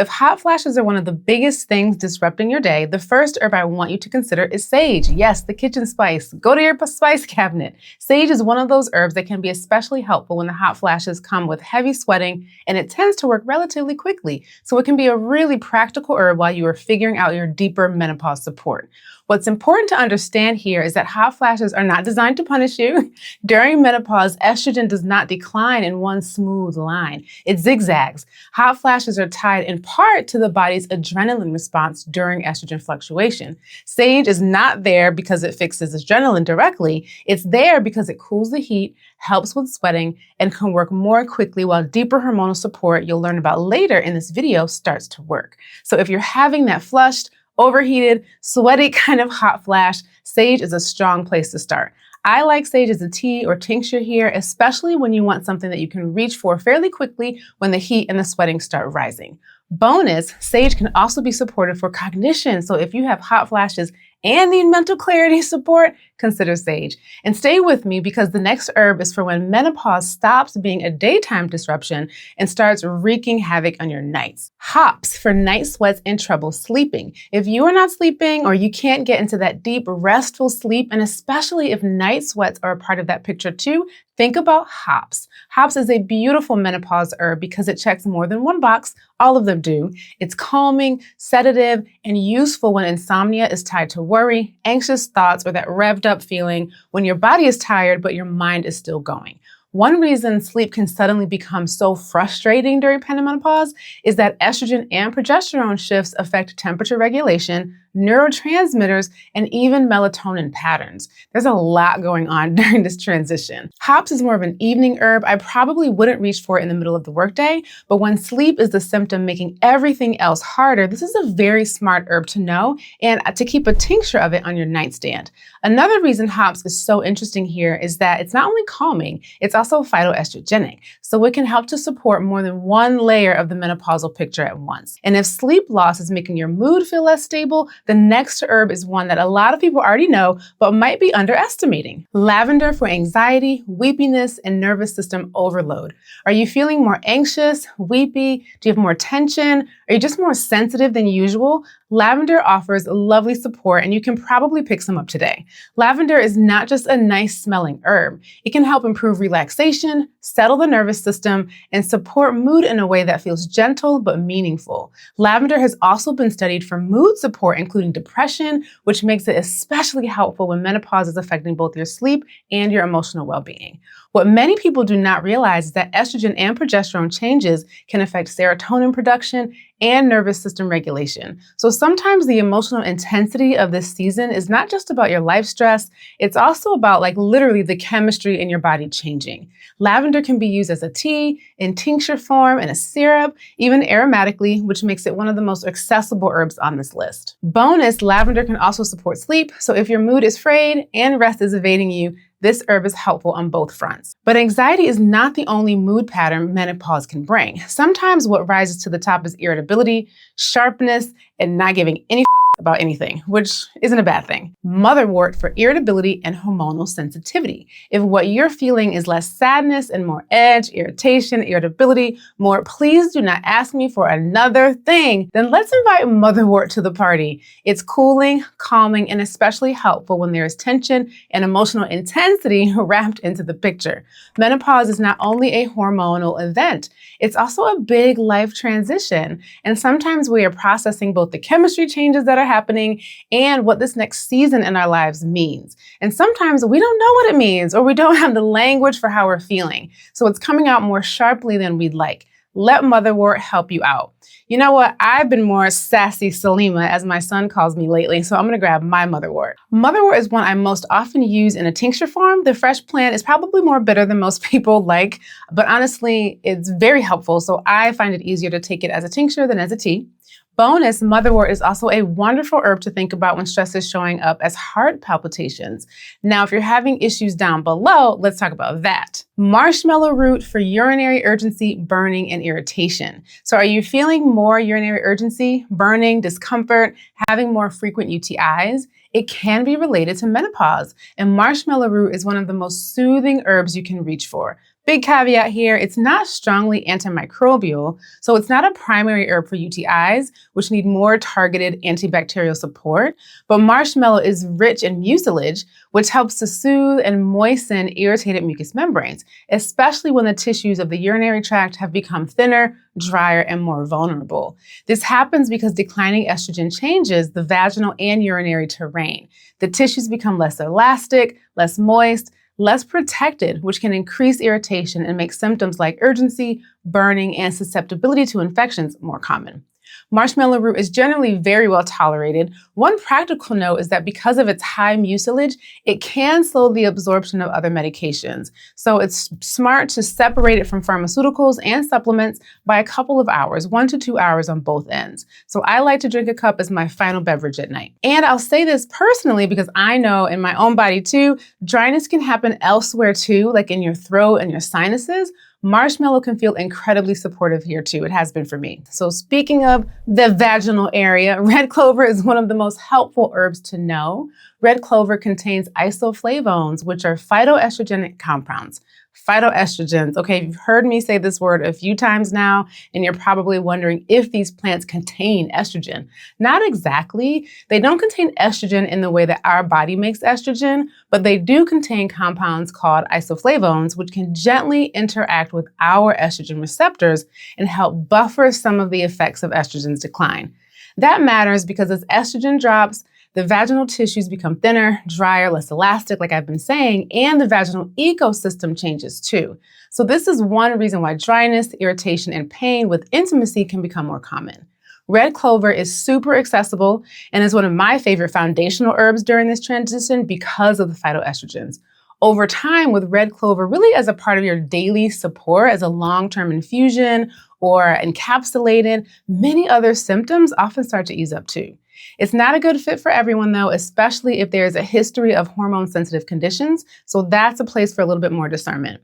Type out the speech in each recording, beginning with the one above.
If hot flashes are one of the biggest things disrupting your day, the first herb I want you to consider is sage. Yes, the kitchen spice. Go to your spice cabinet. Sage is one of those herbs that can be especially helpful when the hot flashes come with heavy sweating, and it tends to work relatively quickly. So it can be a really practical herb while you are figuring out your deeper menopause support. What's important to understand here is that hot flashes are not designed to punish you. During menopause, estrogen does not decline in one smooth line. It zigzags. Hot flashes are tied in part to the body's adrenaline response during estrogen fluctuation. Sage is not there because it fixes adrenaline directly. It's there because it cools the heat, helps with sweating, and can work more quickly while deeper hormonal support you'll learn about later in this video starts to work. So if you're having that flushed, overheated, sweaty kind of hot flash, sage is a strong place to start. I like sage as a tea or tincture here, especially when you want something that you can reach for fairly quickly when the heat and the sweating start rising. Bonus, sage can also be supportive for cognition. So if you have hot flashes and need mental clarity support, consider sage. And stay with me because the next herb is for when menopause stops being a daytime disruption and starts wreaking havoc on your nights. Hops for night sweats and trouble sleeping. If you are not sleeping or you can't get into that deep, restful sleep, and especially if night sweats are a part of that picture too, think about hops. Hops is a beautiful menopause herb because it checks more than one box. All of them do. It's calming, sedative, and useful when insomnia is tied to worry, anxious thoughts, or that revved up feeling when your body is tired but your mind is still going. One reason sleep can suddenly become so frustrating during perimenopause is that estrogen and progesterone shifts affect temperature regulation, neurotransmitters, and even melatonin patterns. There's a lot going on during this transition. Hops is more of an evening herb. I probably wouldn't reach for it in the middle of the workday, but when sleep is the symptom making everything else harder, this is a very smart herb to know and to keep a tincture of it on your nightstand. Another reason hops is so interesting here is that it's not only calming, it's also phytoestrogenic, so it can help to support more than one layer of the menopausal picture at once. And if sleep loss is making your mood feel less stable, the next herb is one that a lot of people already know, but might be underestimating. Lavender for anxiety, weepiness, and nervous system overload. Are you feeling more anxious, weepy? Do you have more tension? Are you just more sensitive than usual? Lavender offers lovely support, and you can probably pick some up today. Lavender is not just a nice smelling herb. It can help improve relaxation, settle the nervous system, and support mood in a way that feels gentle but meaningful. Lavender has also been studied for mood support, including depression, which makes it especially helpful when menopause is affecting both your sleep and your emotional well-being. What many people do not realize is that estrogen and progesterone changes can affect serotonin production and nervous system regulation. So sometimes the emotional intensity of this season is not just about your life stress, it's also about literally the chemistry in your body changing. Lavender can be used as a tea, in tincture form, in a syrup, even aromatically, which makes it one of the most accessible herbs on this list. Bonus, lavender can also support sleep, so if your mood is frayed and rest is evading you, this herb is helpful on both fronts. But anxiety is not the only mood pattern menopause can bring. Sometimes what rises to the top is irritability, sharpness, and not giving any about anything, which isn't a bad thing. Motherwort for irritability and hormonal sensitivity. If what you're feeling is less sadness and more edge, irritation, irritability, more please do not ask me for another thing, then let's invite Motherwort to the party. It's cooling, calming, and especially helpful when there is tension and emotional intensity wrapped into the picture. Menopause is not only a hormonal event, it's also a big life transition. And sometimes we are processing both the chemistry changes that are happening and what this next season in our lives means. And sometimes we don't know what it means, or we don't have the language for how we're feeling. So it's coming out more sharply than we'd like. Let Motherwort help you out. You know what? I've been more sassy Selima, as my son calls me lately, so I'm gonna grab my Motherwort. Motherwort is one I most often use in a tincture form. The fresh plant is probably more bitter than most people like, but honestly, it's very helpful, so I find it easier to take it as a tincture than as a tea. Bonus, Motherwort is also a wonderful herb to think about when stress is showing up as heart palpitations. Now, if you're having issues down below, let's talk about that. Marshmallow root for urinary urgency, burning, and irritation. So are you feeling more urinary urgency, burning, discomfort, having more frequent UTIs? It can be related to menopause, and marshmallow root is one of the most soothing herbs you can reach for. Big caveat here, it's not strongly antimicrobial, so it's not a primary herb for UTIs, which need more targeted antibacterial support, but marshmallow is rich in mucilage, which helps to soothe and moisten irritated mucous membranes, especially when the tissues of the urinary tract have become thinner, drier, and more vulnerable. This happens because declining estrogen changes the vaginal and urinary terrain. The tissues become less elastic, less moist, less protected, which can increase irritation and make symptoms like urgency, burning, and susceptibility to infections more common. Marshmallow root is generally very well tolerated. One practical note is that because of its high mucilage, it can slow the absorption of other medications. So it's smart to separate it from pharmaceuticals and supplements by a couple of hours, 1 to 2 hours on both ends. So I like to drink a cup as my final beverage at night. And I'll say this personally because I know in my own body too, dryness can happen elsewhere too, like in your throat and your sinuses. Marshmallow can feel incredibly supportive here too. It has been for me. So speaking of the vaginal area, red clover is one of the most helpful herbs to know. Red clover contains isoflavones, which are phytoestrogenic compounds. Phytoestrogens. Okay, you've heard me say this word a few times now, and you're probably wondering if these plants contain estrogen. Not exactly. They don't contain estrogen in the way that our body makes estrogen, but they do contain compounds called isoflavones, which can gently interact with our estrogen receptors and help buffer some of the effects of estrogen's decline. That matters because as estrogen drops, the vaginal tissues become thinner, drier, less elastic, like I've been saying, and the vaginal ecosystem changes too. So this is one reason why dryness, irritation, and pain with intimacy can become more common. Red clover is super accessible and is one of my favorite foundational herbs during this transition because of the phytoestrogens. Over time, with red clover really as a part of your daily support as a long-term infusion or encapsulated, many other symptoms often start to ease up too. It's not a good fit for everyone though, especially if there's a history of hormone-sensitive conditions, so that's a place for a little bit more discernment.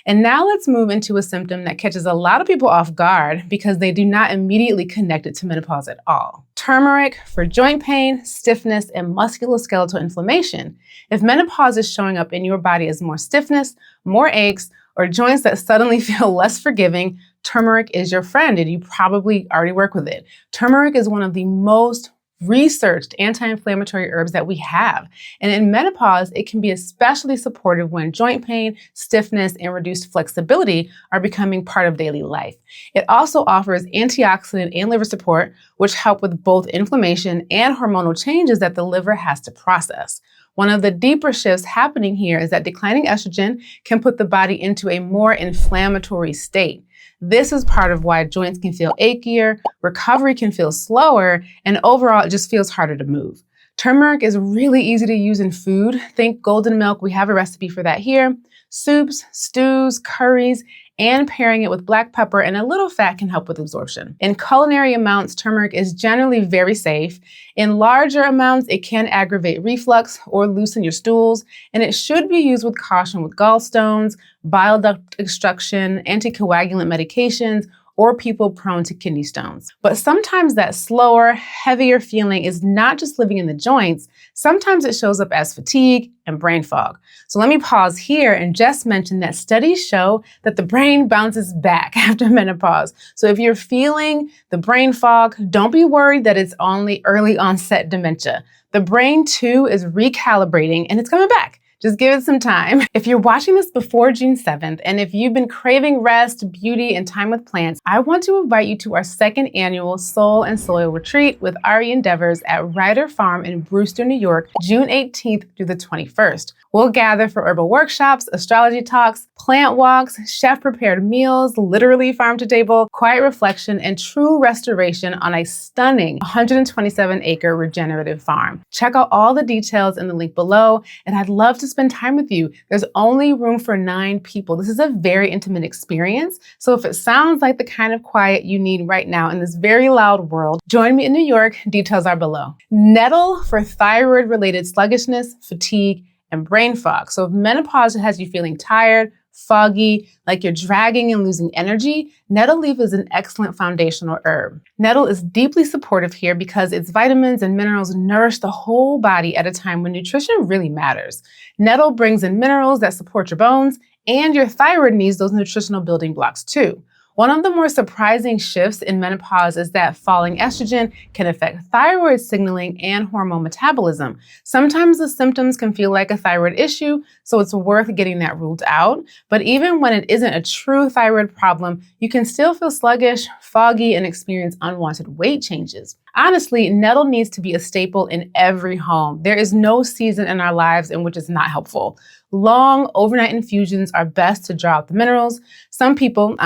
And now let's move into a symptom that catches a lot of people off guard because they do not immediately connect it to menopause at all. Turmeric for joint pain, stiffness, and musculoskeletal inflammation. If menopause is showing up in your body as more stiffness, more aches, or joints that suddenly feel less forgiving, turmeric is your friend, and you probably already work with it. Turmeric is one of the most researched anti-inflammatory herbs that we have. And in menopause, it can be especially supportive when joint pain, stiffness, and reduced flexibility are becoming part of daily life. It also offers antioxidant and liver support, which help with both inflammation and hormonal changes that the liver has to process. One of the deeper shifts happening here is that declining estrogen can put the body into a more inflammatory state. This is part of why joints can feel achier, recovery can feel slower, and overall it just feels harder to move. Turmeric is really easy to use in food. Think golden milk, we have a recipe for that here. Soups, stews, curries, and pairing it with black pepper and a little fat can help with absorption. In culinary amounts, turmeric is generally very safe. In larger amounts, it can aggravate reflux or loosen your stools, and it should be used with caution with gallstones, bile duct obstruction, anticoagulant medications, or people prone to kidney stones. But sometimes that slower, heavier feeling is not just living in the joints. Sometimes it shows up as fatigue and brain fog. So let me pause here and just mention that studies show that the brain bounces back after menopause. So if you're feeling the brain fog, don't be worried that it's only early onset dementia. The brain too is recalibrating and it's coming back. Just give it some time. If you're watching this before June 7th, and if you've been craving rest, beauty, and time with plants, I want to invite you to our second annual Soul and Soil Retreat with Ari Endeavors at Ryder Farm in Brewster, New York, June 18th through the 21st. We'll gather for herbal workshops, astrology talks, plant walks, chef-prepared meals, literally farm to table, quiet reflection, and true restoration on a stunning 127-acre regenerative farm. Check out all the details in the link below, and I'd love to spend time with you. There's only room for 9 people. This is a very intimate experience, so if it sounds like the kind of quiet you need right now in this very loud world, join me in New York. Details are below. Nettle for thyroid-related sluggishness, fatigue, and brain fog. So if menopause has you feeling tired, foggy, like you're dragging and losing energy, nettle leaf is an excellent foundational herb. Nettle is deeply supportive here because its vitamins and minerals nourish the whole body at a time when nutrition really matters. Nettle brings in minerals that support your bones And your thyroid needs those nutritional building blocks too. One of the more surprising shifts in menopause is that falling estrogen can affect thyroid signaling and hormone metabolism. Sometimes the symptoms can feel like a thyroid issue, so it's worth getting that ruled out. But even when it isn't a true thyroid problem, you can still feel sluggish, foggy, and experience unwanted weight changes. Honestly, Nettle needs to be a staple in every home. There is no season in our lives in which it's not helpful. Long overnight infusions are best to draw out the minerals. Some people,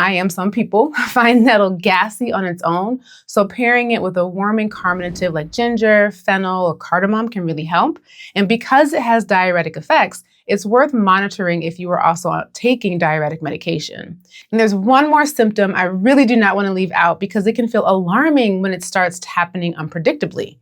find Nettle gassy on its own, so pairing it with a warming carminative like ginger, fennel, or cardamom can really help. And because it has diuretic effects, it's worth monitoring if you are also taking diuretic medication. And there's one more symptom I really do not want to leave out because it can feel alarming when it starts happening unpredictably.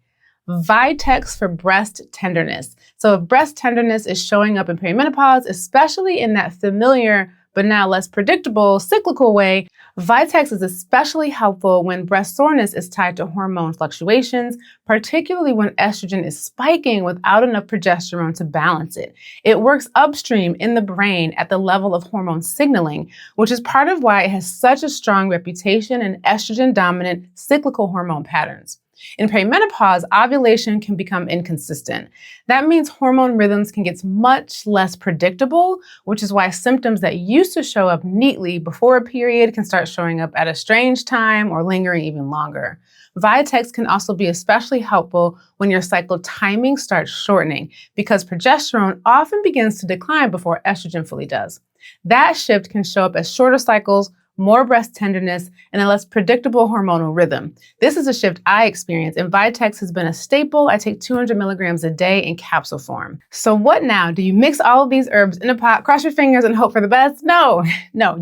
Vitex for breast tenderness. So if breast tenderness is showing up in perimenopause, especially in that familiar but now less predictable cyclical way, Vitex is especially helpful when breast soreness is tied to hormone fluctuations, particularly when estrogen is spiking without enough progesterone to balance it. It works upstream in the brain at the level of hormone signaling, which is part of why it has such a strong reputation in estrogen-dominant cyclical hormone patterns. In perimenopause, ovulation can become inconsistent. That means hormone rhythms can get much less predictable, which is why symptoms that used to show up neatly before a period can start showing up at a strange time or lingering even longer. Vitex can also be especially helpful when your cycle timing starts shortening because progesterone often begins to decline before estrogen fully does. That shift can show up as shorter cycles, more breast tenderness, and a less predictable hormonal rhythm. This is a shift I experience, and Vitex has been a staple. I take 200 milligrams a day in capsule form. So what now? Do you mix all of these herbs in a pot, cross your fingers, and hope for the best? No,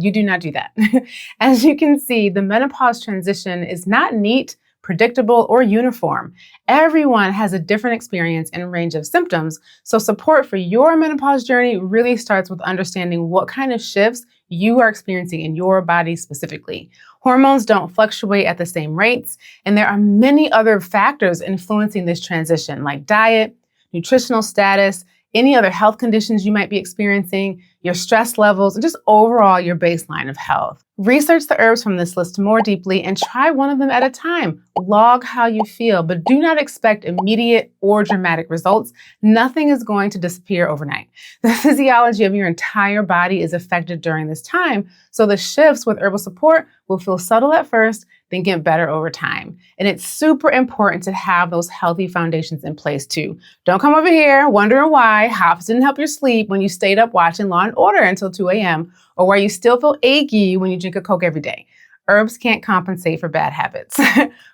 you do not do that. As you can see, the menopause transition is not neat, predictable, or uniform. Everyone has a different experience and range of symptoms, so support for your menopause journey really starts with understanding what kind of shifts you are experiencing in your body specifically. Hormones don't fluctuate at the same rates, and there are many other factors influencing this transition, like diet, nutritional status, any other health conditions you might be experiencing, your stress levels, and just overall your baseline of health. Research the herbs from this list more deeply and try one of them at a time. Log how you feel, but do not expect immediate or dramatic results. Nothing is going to disappear overnight. The physiology of your entire body is affected during this time, so the shifts with herbal support will feel subtle at first, then get better over time. And it's super important to have those healthy foundations in place too. Don't come over here wondering why hops didn't help your sleep when you stayed up watching Law and Order until 2 a.m. or why you still feel achy when you drink a Coke every day. Herbs can't compensate for bad habits.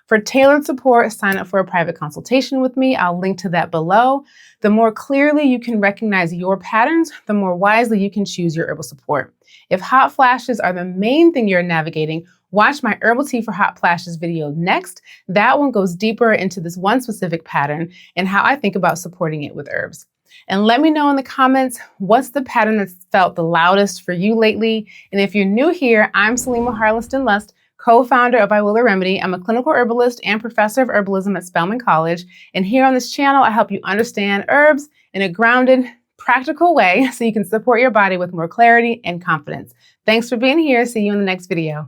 For tailored support, sign up for a private consultation with me. I'll link to that below. The more clearly you can recognize your patterns, the more wisely you can choose your herbal support. If hot flashes are the main thing you're navigating, watch my Herbal Tea for Hot Flashes video next. That one goes deeper into this one specific pattern and how I think about supporting it with herbs. And let me know in the comments, what's the pattern that's felt the loudest for you lately? And if you're new here, I'm Selima Harleston Lust, co-founder of Iwilla Remedy. I'm a clinical herbalist and professor of herbalism at Spelman College. And here on this channel, I help you understand herbs in a grounded, practical way so you can support your body with more clarity and confidence. Thanks for being here. See you in the next video.